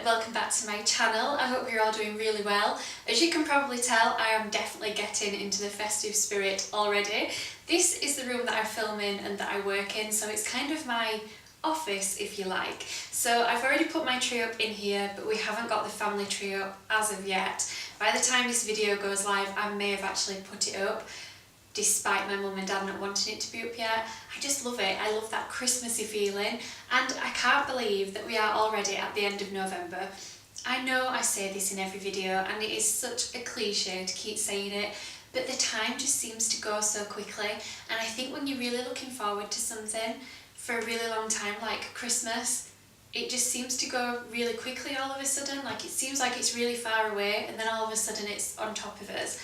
welcome back to my channel. I hope you're all doing really well. As you can probably tell, I am definitely getting into the festive spirit already. This is the room that I film in and that I work in, so it's kind of my office, if you like. So I've already put my tree up in here, but we haven't got the family tree up as of yet. By the time this video goes live, I may have actually put it up, despite my mum and dad not wanting it to be up yet. I just love it. I love that Christmassy feeling, and I can't believe that we are already at the end of November. I know I say this in every video and it is such a cliche to keep saying it, but the time just seems to go so quickly, and I think when you're really looking forward to something for a really long time, like Christmas, it just seems to go really quickly all of a sudden. Like, it seems like it's really far away and then all of a sudden it's on top of us.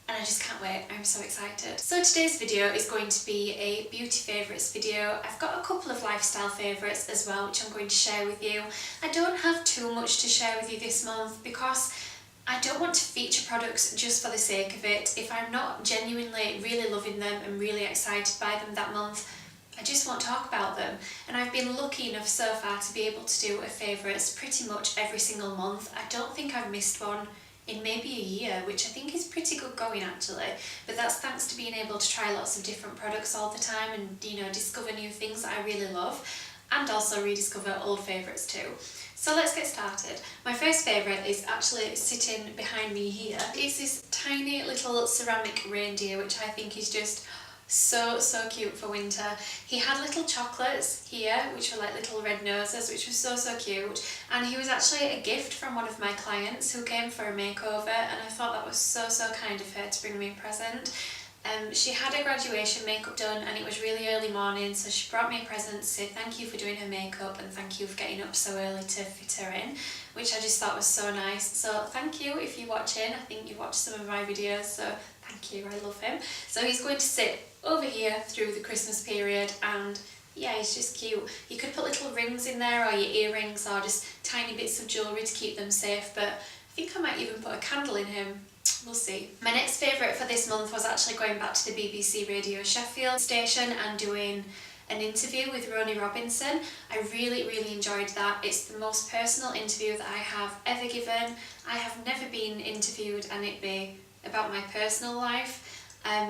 And I just can't wait. I'm so excited. So today's video is going to be a beauty favourites video. I've got a couple of lifestyle favourites as well, which I'm going to share with you. I don't have too much to share with you this month because I don't want to feature products just for the sake of it. If I'm not genuinely really loving them and really excited by them that month, I just won't talk about them. And I've been lucky enough so far to be able to do a favourites pretty much every single month. I don't think I've missed one in maybe a year, which I think is pretty good going actually, but that's thanks to being able to try lots of different products all the time and, you know, discover new things that I really love and also rediscover old favourites too. So let's get started. My first favourite is actually sitting behind me here. It's this tiny little ceramic reindeer, which I think is just so cute for winter. He had little chocolates here, which were like little red noses, which was so cute, and he was actually a gift from one of my clients who came for a makeover, and I thought that was so kind of her to bring me a present. She had her graduation makeup done and it was really early morning, so she brought me a present to say thank you for doing her makeup and thank you for getting up so early to fit her in, which I just thought was so nice. So thank you if you're watching. I think you watched some of my videos, so thank you, I love him. So he's going to sit over here through the Christmas period, and yeah, he's just cute. You could put little rings in there, or your earrings, or just tiny bits of jewellery to keep them safe, but I think I might even put a candle in him. We'll see. My next favourite for this month was actually going back to the BBC Radio Sheffield station and doing an interview with Ronnie Robinson. I really enjoyed that. It's the most personal interview that I have ever given. I have never been interviewed and it be about my personal life.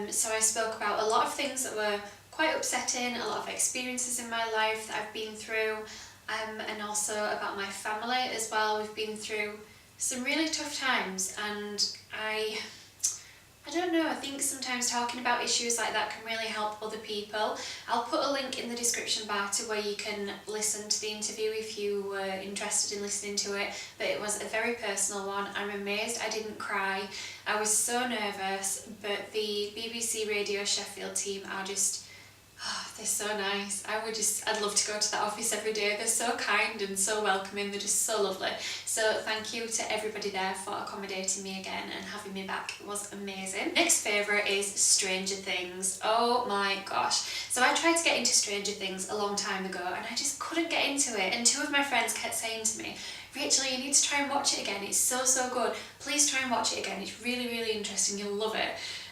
So I spoke about a lot of things that were quite upsetting, a lot of experiences in my life that I've been through, and also about my family as well. We've been through some really tough times, and I don't know, I think sometimes talking about issues like that can really help other people. I'll put a link in the description bar to where you can listen to the interview if you were interested in listening to it, but it was a very personal one. I'm amazed I didn't cry. I was so nervous, but the BBC Radio Sheffield team are just, they're so nice. I'd love to go to that office every day. They're so kind and so welcoming. They're just so lovely. So thank you to everybody there for accommodating me again and having me back. It was amazing. Next favourite is Stranger Things. Oh my gosh. So I tried to get into Stranger Things a long time ago and I just couldn't get into it. And two of my friends kept saying to me, Rachel, you need to try and watch it again. It's so good. Please try and watch it again. It's really interesting. You'll love it.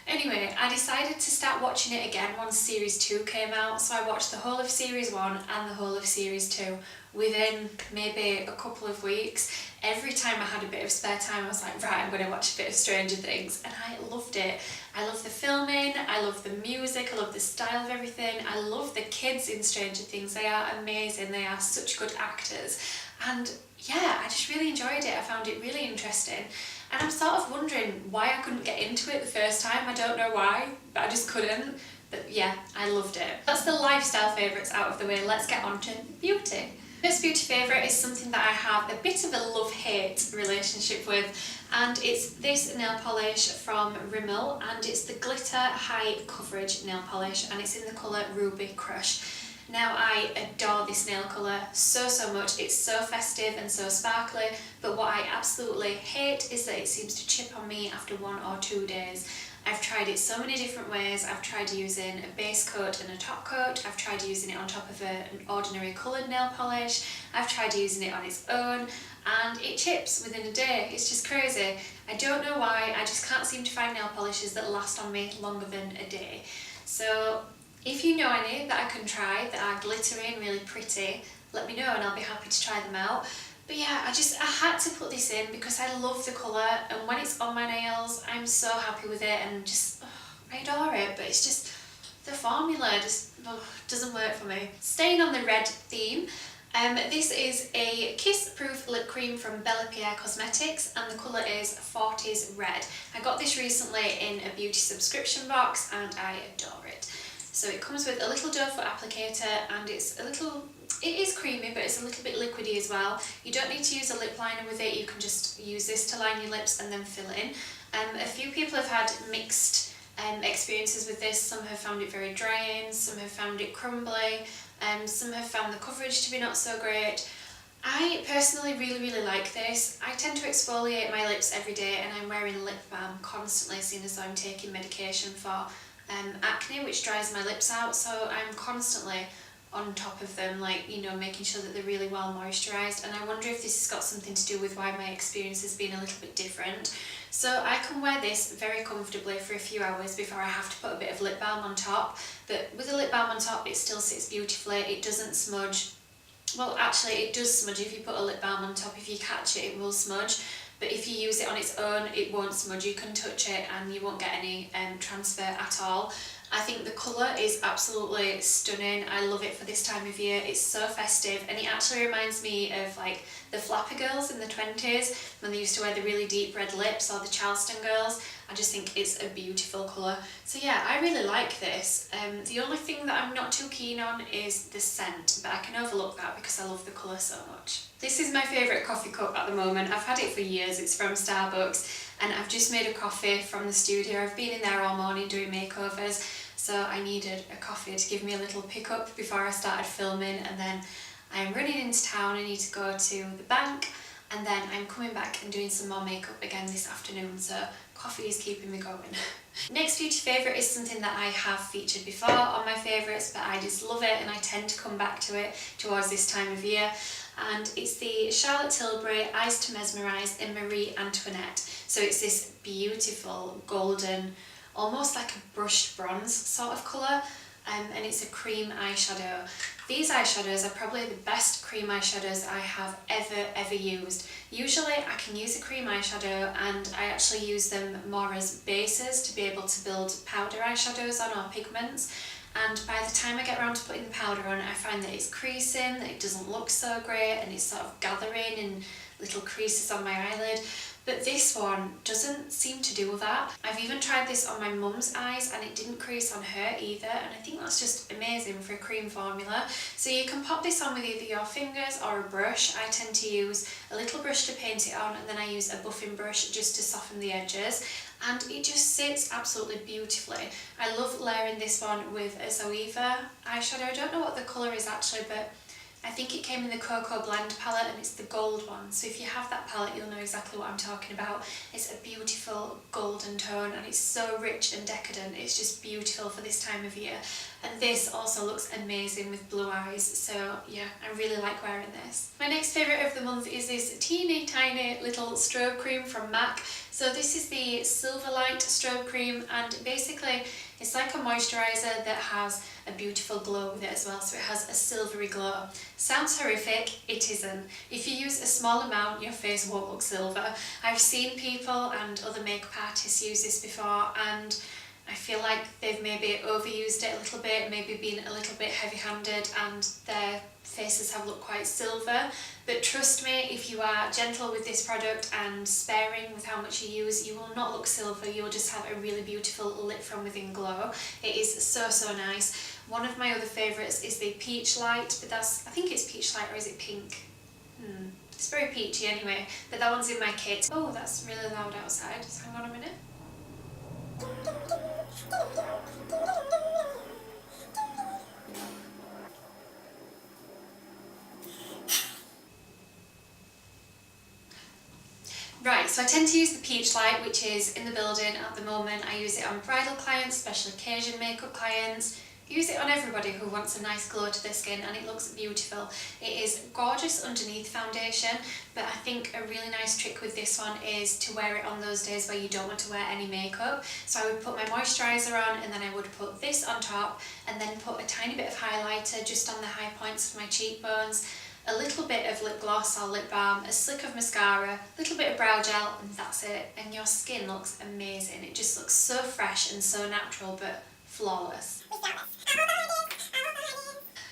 Anyway, I decided to start watching it again once Series 2 came out, so I watched the whole of Series 1 and the whole of Series 2 within maybe a couple of weeks. Every time I had a bit of spare time, I was like, right, I'm going to watch a bit of Stranger Things, and I loved it. I love the filming, I love the music, I love the style of everything, I love the kids in Stranger Things. They are amazing, they are such good actors, and yeah, I just really enjoyed it. I found it really interesting. And I'm sort of wondering why I couldn't get into it the first time. I don't know why, but I just couldn't. But yeah, I loved it. That's the lifestyle favourites out of the way. Let's get on to beauty. This beauty favourite is something that I have a bit of a love-hate relationship with, and it's this nail polish from Rimmel, and it's the Glitter High Coverage nail polish, and it's in the colour Ruby Crush. Now, I adore this nail colour so much. It's so festive and so sparkly, but what I absolutely hate is that it seems to chip on me after 1 or 2 days. I've tried it so many different ways. I've tried using a base coat and a top coat. I've tried using it on top of an ordinary coloured nail polish. I've tried using it on its own, and it chips within a day. It's just crazy. I don't know why. I just can't seem to find nail polishes that last on me longer than a day. So if you know any that I can try that are glittery and really pretty, let me know and I'll be happy to try them out. But yeah, I had to put this in because I love the colour, and when it's on my nails, I'm so happy with it, and just, I adore it, but it's just, the formula just doesn't work for me. Staying on the red theme, this is a kiss-proof lip cream from Bella Pierre Cosmetics, and the colour is 40s Red. I got this recently in a beauty subscription box, and I adore it. So it comes with a little doe foot applicator, and it is creamy, but it's a little bit liquidy as well. You don't need to use a lip liner with it, you can just use this to line your lips and then fill it in. A few people have had mixed experiences with this. Some have found it very drying, some have found it crumbly, some have found the coverage to be not so great. I personally really like this. I tend to exfoliate my lips every day, and I'm wearing lip balm constantly, seeing as though I'm taking medication for acne, which dries my lips out, so I'm constantly on top of them, like, you know, making sure that they're really well moisturised, and I wonder if this has got something to do with why my experience has been a little bit different. So I can wear this very comfortably for a few hours before I have to put a bit of lip balm on top, but with the lip balm on top it still sits beautifully, it doesn't smudge. Well, actually it does smudge if you put a lip balm on top. If you catch it, it will smudge, but if you use it on its own, it won't smudge. You can touch it and you won't get any transfer at all. I think the colour is absolutely stunning. I love it for this time of year. It's so festive, and it actually reminds me of like the Flapper girls in the 20s when they used to wear the really deep red lips, or the Charleston girls. I just think it's a beautiful colour. So yeah, I really like this. The only thing that I'm not too keen on is the scent, but I can overlook that because I love the colour so much. This is my favourite coffee cup at the moment. I've had it for years. It's from Starbucks, and I've just made a coffee from the studio. I've been in there all morning doing makeovers, so I needed a coffee to give me a little pickup before I started filming, and then I'm running into town. I need to go to the bank, and then I'm coming back and doing some more makeup again this afternoon, so coffee is keeping me going. Next beauty favourite is something that I have featured before on my favourites, but I just love it and I tend to come back to it towards this time of year, and it's the Charlotte Tilbury Eyes to Mesmerise in Marie Antoinette. So it's this beautiful golden, almost like a brushed bronze sort of colour, and it's a cream eyeshadow. These eyeshadows are probably the best cream eyeshadows I have ever used. Usually I can use a cream eyeshadow and I actually use them more as bases to be able to build powder eyeshadows on, or pigments, and by the time I get around to putting the powder on, I find that it's creasing, that it doesn't look so great, and it's sort of gathering in little creases on my eyelid. But this one doesn't seem to do that. I've even tried this on my mum's eyes and it didn't crease on her either, and I think that's just amazing for a cream formula. So you can pop this on with either your fingers or a brush. I tend to use a little brush to paint it on, and then I use a buffing brush just to soften the edges, and it just sits absolutely beautifully. I love layering this one with a Zoeva eyeshadow. I don't know what the colour is actually, but I think it came in the Cocoa Blend palette, and it's the gold one. So if you have that palette, you'll know exactly what I'm talking about. It's a beautiful golden tone, and it's so rich and decadent. It's just beautiful for this time of year. And this also looks amazing with blue eyes. So yeah, I really like wearing this. My next favourite of the month is this teeny tiny little strobe cream from MAC. So this is the Silver Light strobe cream, and basically it's like a moisturiser that has a beautiful glow with it as well, so it has a silvery glow. Sounds horrific, it isn't. If you use a small amount, your face won't look silver. I've seen people and other makeup artists use this before, and I feel like they've maybe overused it a little bit, maybe been a little bit heavy-handed, and their faces have looked quite silver. But trust me, if you are gentle with this product and sparing with how much you use, you will not look silver. You'll just have a really beautiful lit from within glow. It is so nice. One of my other favourites is the Peach Light, but I think it's Peach Light, or is it pink? It's very peachy anyway, but that one's in my kit. Oh, that's really loud outside, just hang on a minute. Right, so I tend to use the Peach Light, which is in the building at the moment. I use it on bridal clients, special occasion makeup clients. I use it on everybody who wants a nice glow to their skin, and it looks beautiful. It is gorgeous underneath foundation, but I think a really nice trick with this one is to wear it on those days where you don't want to wear any makeup. So I would put my moisturiser on, and then I would put this on top, and then put a tiny bit of highlighter just on the high points of my cheekbones. a little bit of lip gloss or lip balm, a slick of mascara, a little bit of brow gel, and that's it. And your skin looks amazing. It just looks so fresh and so natural, but flawless.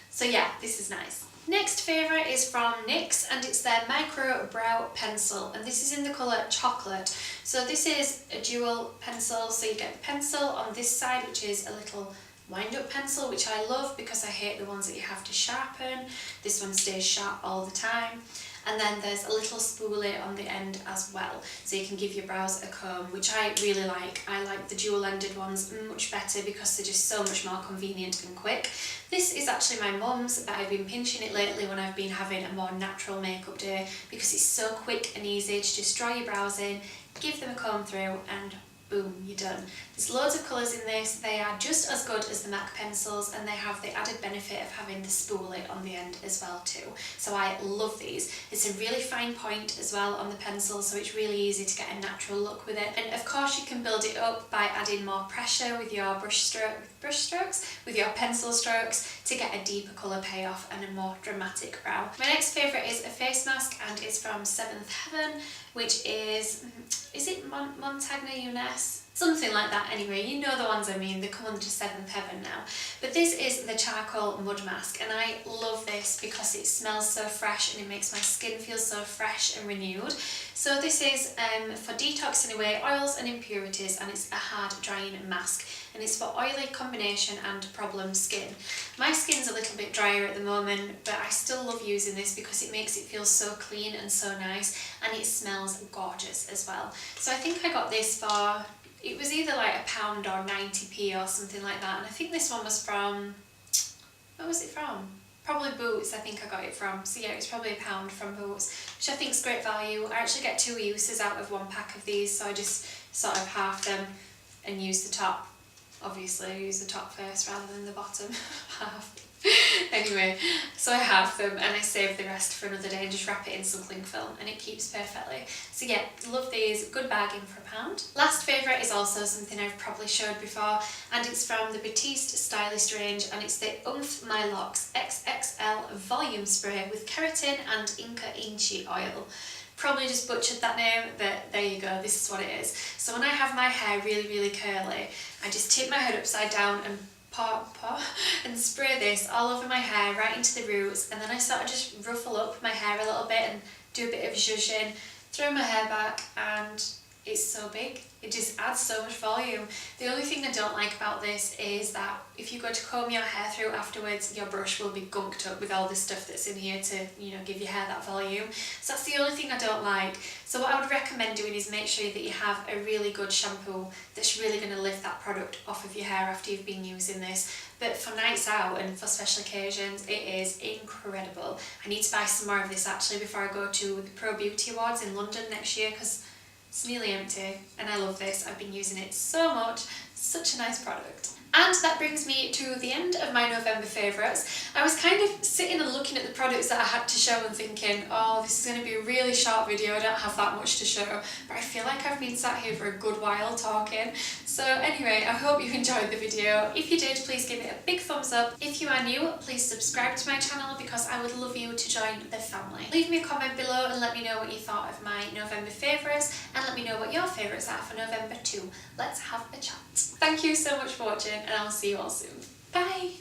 So yeah, this is nice. Next favourite is from NYX, and it's their Micro Brow Pencil, and this is in the colour Chocolate. So this is a dual pencil, so you get the pencil on this side, which is a little wind-up pencil, which I love because I hate the ones that you have to sharpen. This one stays sharp all the time. And then there's a little spoolie on the end as well, so you can give your brows a comb, which I really like. I like the dual-ended ones much better because they're just so much more convenient and quick. This is actually my mum's, but I've been pinching it lately when I've been having a more natural makeup day because it's so quick and easy to just draw your brows in, give them a comb through, and boom, you're done. There's loads of colours in this. They are just as good as the MAC pencils, and they have the added benefit of having the spoolie on the end as well too. So I love these. It's a really fine point as well on the pencil, so it's really easy to get a natural look with it. And of course you can build it up by adding more pressure with your with your pencil strokes to get a deeper colour payoff and a more dramatic brow. My next favourite is a face mask, and it's from Seventh Heaven, which is it Montagna Younes? Something like that anyway, you know the ones I mean, they come under Seventh Heaven now. But this is the Charcoal Mud Mask, and I love this because it smells so fresh and it makes my skin feel so fresh and renewed. So this is for detoxing away oils and impurities, and it's a hard drying mask, and it's for oily combination and problem skin. My skin's a little bit drier at the moment, but I still love using this because it makes it feel so clean and so nice, and it smells gorgeous as well. So I think I got this for, it was either like £1 or 90p or something like that, and I think this one was from, where was it from? Probably Boots, I think I got it from. So yeah, it's probably £1 from Boots, which I think is great value. I actually get 2 uses out of 1 pack of these, so I just sort of half them and use the top. Obviously I use the top first rather than the bottom half. Anyway, so I half them and I save the rest for another day and just wrap it in some cling film, and it keeps perfectly. So yeah, love these, good bargain for £1. Last favourite is also something I've probably showed before, and it's from the Batiste Stylist range, and it's the Oomph My Locks XXL Volume Spray with Keratin and Inca Inchi Oil. Probably just butchered that name, but there you go, this is what it is. So when I have my hair really curly, I just tip my head upside down and and spray this all over my hair, right into the roots, and then I sort of just ruffle up my hair a little bit and do a bit of zhuzhing, throw my hair back, and it's so big. It just adds so much volume. The only thing I don't like about this is that if you go to comb your hair through afterwards, your brush will be gunked up with all the stuff that's in here to, you know, give your hair that volume. So that's the only thing I don't like. So what I would recommend doing is make sure that you have a really good shampoo that's really going to lift that product off of your hair after you've been using this. But for nights out and for special occasions, it is incredible. I need to buy some more of this actually before I go to the Pro Beauty Awards in London next year, because it's nearly empty and I love this. I've been using it so much. Such a nice product. And that brings me to the end of my November favourites. I was kind of sitting and looking at the products that I had to show and thinking, oh, this is going to be a really short video, I don't have that much to show, but I feel like I've been sat here for a good while talking. So anyway, I hope you enjoyed the video. If you did, please give it a big thumbs up. If you are new, please subscribe to my channel because I would love you to join the family. Leave me a comment below and let me know what you thought of my November favourites, and let me know what your favourites are for November too. Let's have a chat. Thank you so much for watching, and I'll see you all soon. Bye!